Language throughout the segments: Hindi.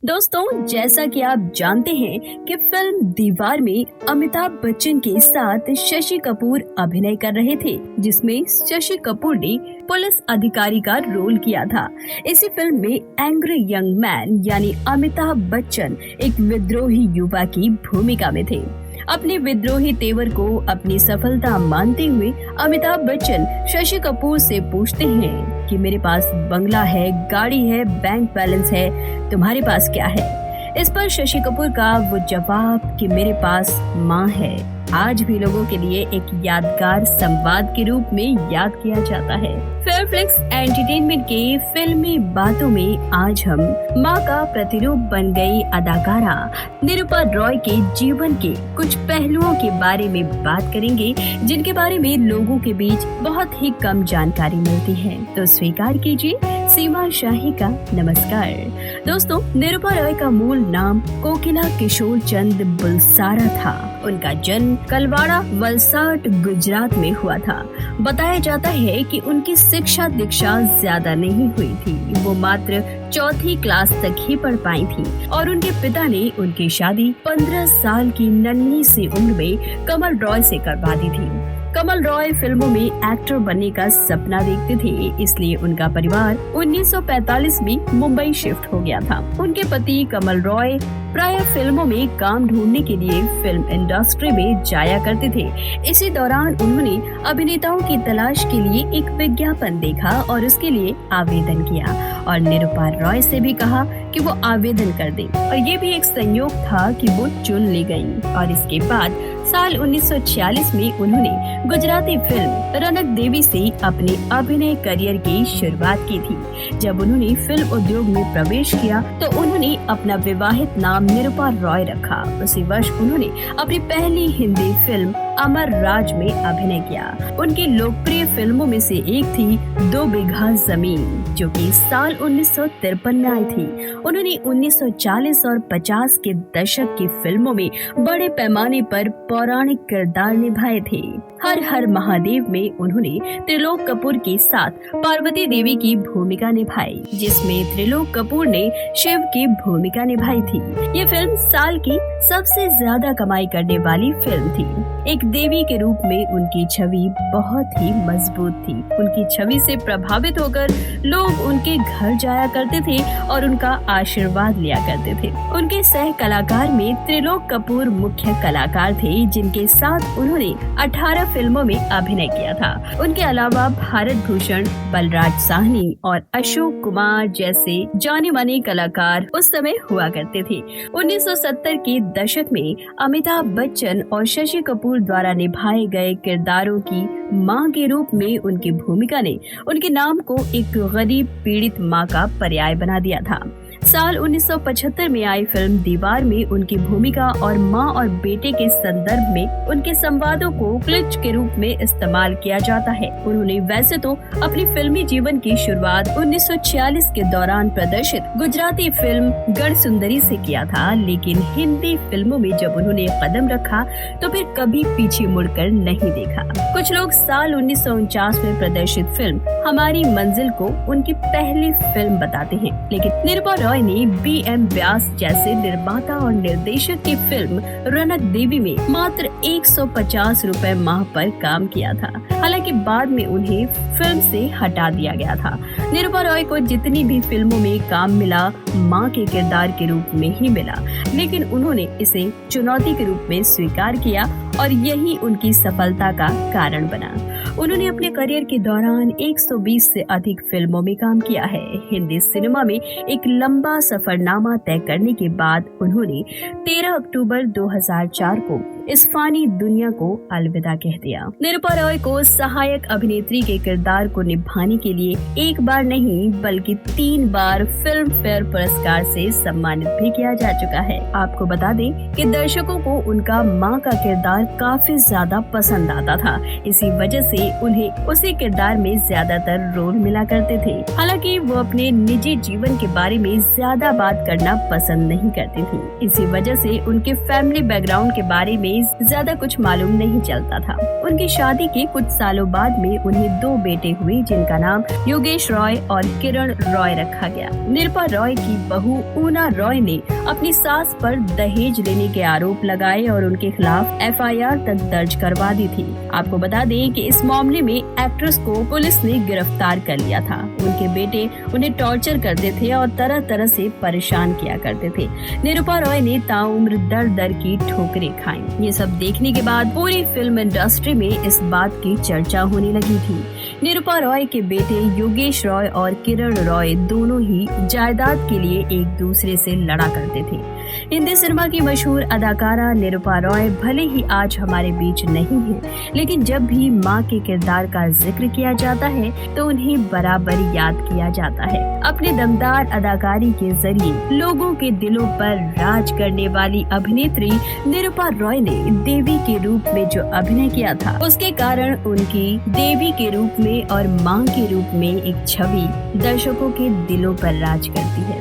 दोस्तों, जैसा कि आप जानते हैं कि फिल्म दीवार में अमिताभ बच्चन के साथ शशि कपूर अभिनय कर रहे थे, जिसमें शशि कपूर ने पुलिस अधिकारी का रोल किया था। इसी फिल्म में एंग्री यंग मैन यानी अमिताभ बच्चन एक विद्रोही युवा की भूमिका में थे। अपने विद्रोही तेवर को अपनी सफलता मानते हुए अमिताभ बच्चन शशि कपूर से पूछते हैं कि मेरे पास बंगला है, गाड़ी है, बैंक बैलेंस है, तुम्हारे पास क्या है? इस पर शशि कपूर का वो जवाब कि मेरे पास माँ है, आज भी लोगों के लिए एक यादगार संवाद के रूप में याद किया जाता है। फेयरफ्लिक्स एंटरटेनमेंट के फिल्मी बातों में आज हम माँ का प्रतिरूप बन गई अदाकारा निरूपा रॉय के जीवन के कुछ पहलुओं के बारे में बात करेंगे, जिनके बारे में लोगों के बीच बहुत ही कम जानकारी मिलती है। तो स्वीकार कीजिए सीमा शाही का नमस्कार। दोस्तों, निरूपा रॉय का मूल नाम कोकिला किशोर चंद बुलसारा था। उनका जन्म कलवाड़ा, वलसाड, गुजरात में हुआ था। बताया जाता है कि उनकी शिक्षा दीक्षा ज्यादा नहीं हुई थी, वो मात्र चौथी क्लास तक ही पढ़ पाई थी और उनके पिता ने उनकी शादी 15 साल की नन्ही सी उम्र में कमल रॉय से करवा दी थी। कमल रॉय फिल्मों में एक्टर बनने का सपना देखते थे, इसलिए उनका परिवार 1945 में मुंबई शिफ्ट हो गया था। उनके पति कमल रॉय प्राय फिल्मों में काम ढूंढने के लिए फिल्म इंडस्ट्री में जाया करते थे। इसी दौरान उन्होंने अभिनेताओं की तलाश के लिए एक विज्ञापन देखा और उसके लिए आवेदन किया और निरूपा रॉय से भी कहा कि वो आवेदन कर दें, और ये भी एक संयोग था कि वो चुन ली गयी। और इसके बाद साल 1946 में उन्होंने गुजराती फिल्म रनक देवी से अपने अभिनय करियर की शुरुआत की थी। जब उन्होंने फिल्म उद्योग में प्रवेश किया तो उन्होंने अपना विवाहित नाम निरूपा रॉय रखा। उसी वर्ष उन्होंने अपनी पहली हिंदी फिल्म अमर राज में अभिनय किया। उनकी लोकप्रिय फिल्मों में से एक थी 2 बीघा जमीन, जो कि साल 1953 में आई थी। उन्होंने 1940 और 50 के दशक की फिल्मों में बड़े पैमाने पर पौराणिक किरदार निभाए थे। हर हर महादेव में उन्होंने त्रिलोक कपूर के साथ पार्वती देवी की भूमिका निभाई, जिसमें त्रिलोक कपूर ने शिव की भूमिका निभाई थी। ये फिल्म साल की सबसे ज्यादा कमाई करने वाली फिल्म थी। एक देवी के रूप में उनकी छवि बहुत ही मजबूत थी। उनकी छवि से प्रभावित होकर लोग उनके घर जाया करते थे और उनका आशीर्वाद लिया करते थे। उनके सह कलाकार में त्रिलोक कपूर मुख्य कलाकार थे, जिनके साथ उन्होंने 18 फिल्मों में अभिनय किया था। उनके अलावा भारत भूषण, बलराज साहनी और अशोक कुमार जैसे जाने माने कलाकार उस समय हुआ करते थे। 1970 के दशक में अमिताभ बच्चन और शशि कपूर द्वारा निभाए गए किरदारों की मां के रूप में उनकी भूमिका ने उनके नाम को एक गरीब पीड़ित मां का पर्याय बना दिया था। साल 1975 में आई फिल्म दीवार में उनकी भूमिका और मां और बेटे के संदर्भ में उनके संवादों को क्लिच के रूप में इस्तेमाल किया जाता है। उन्होंने वैसे तो अपनी फिल्मी जीवन की शुरुआत 1946 के दौरान प्रदर्शित गुजराती फिल्म गढ़ सुंदरी से किया था, लेकिन हिंदी फिल्मों में जब उन्होंने कदम रखा तो फिर कभी पीछे मुड़कर नहीं देखा। कुछ लोग साल 1949 में प्रदर्शित फिल्म हमारी मंजिल को उनकी पहली फिल्म बताते हैं, लेकिन निरूपा रॉय ने B.M. व्यास जैसे निर्माता और निर्देशक की फिल्म रनक देवी में मात्र 150 रुपए माह पर काम किया था। हालांकि बाद में उन्हें फिल्म से हटा दिया गया था। निरूपा रॉय को जितनी भी फिल्मों में काम मिला मां के किरदार के रूप में ही मिला, लेकिन उन्होंने इसे चुनौती के रूप में स्वीकार किया और यही उनकी सफलता का कारण बना। उन्होंने अपने करियर के दौरान 120 से अधिक फिल्मों में काम किया है। हिंदी सिनेमा में एक लंबा सफरनामा तय करने के बाद उन्होंने 13 अक्टूबर 2004 को इस फानी दुनिया को अलविदा कह दिया। निरूपा रॉय को सहायक अभिनेत्री के किरदार को निभाने के लिए एक बार नहीं बल्कि 3 बार फिल्म फेयर पुरस्कार से सम्मानित भी किया जा चुका है। आपको बता दें कि दर्शकों को उनका मां का किरदार काफी ज्यादा पसंद आता था। इसी वजह से उन्हें उसी किरदार में ज्यादातर रोल मिला करते थे। हालांकि वो अपने निजी जीवन के बारे में ज्यादा बात करना पसंद नहीं करती थी। इसी वजह से उनके फैमिली बैकग्राउंड के बारे में में ज्यादा कुछ मालूम नहीं चलता था। उनकी शादी के कुछ सालों बाद में उन्हें 2 बेटे हुए, जिनका नाम योगेश रॉय और किरण रॉय रखा गया। निरुपा रॉय की बहू ऊना रॉय ने अपनी सास पर दहेज लेने के आरोप लगाए और उनके खिलाफ FIR तक दर्ज करवा दी थी। आपको बता दें कि इस मामले में एक्ट्रेस को पुलिस ने गिरफ्तार कर लिया था। उनके बेटे उन्हें टॉर्चर करते थे और तरह तरह से परेशान किया करते थे। निरुपा रॉय ने ताउम्र दर दर की ठोकरें खाई। ये सब देखने के बाद पूरी फिल्म इंडस्ट्री में इस बात की चर्चा होने लगी थी। निरुपा रॉय के बेटे योगेश रॉय और किरण रॉय दोनों ही जायदाद के लिए एक दूसरे से लड़ा करते थे। हिंदी सिनेमा की मशहूर अदाकारा निरुपा रॉय भले ही आज हमारे बीच नहीं है, लेकिन जब भी मां के किरदार का जिक्र किया जाता है तो उन्हें बराबर याद किया जाता है। अपने दमदार अदाकारी के जरिए लोगों के दिलों पर राज करने वाली अभिनेत्री निरुपा रॉय ने देवी के रूप में जो अभिनय किया था, उसके कारण उनकी देवी के रूप में और मां के रूप में एक छवि दर्शकों के दिलों पर राज करती है।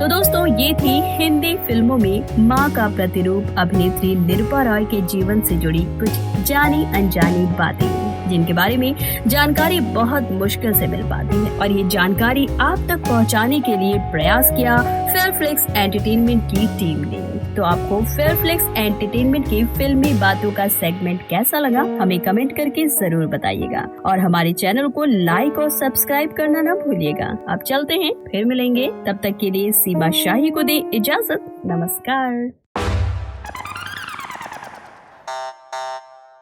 तो दोस्तों, ये थी हिंदी फिल्मों में मां का प्रतिरूप अभिनेत्री निरुपा रॉय के जीवन से जुड़ी कुछ जानी अनजानी बातें, जिनके बारे में जानकारी बहुत मुश्किल से मिल पाती है। और ये जानकारी आप तक पहुंचाने के लिए प्रयास किया फेयरफ्लिक्स एंटरटेनमेंट की टीम ने। तो आपको फेयरफ्लिक्स एंटरटेनमेंट की फिल्मी बातों का सेगमेंट कैसा लगा, हमें कमेंट करके जरूर बताइएगा। और हमारे चैनल को लाइक और सब्सक्राइब करना ना भूलिएगा। अब चलते हैं, फिर मिलेंगे। तब तक के लिए सीमा शाही को दे इजाजत। नमस्कार।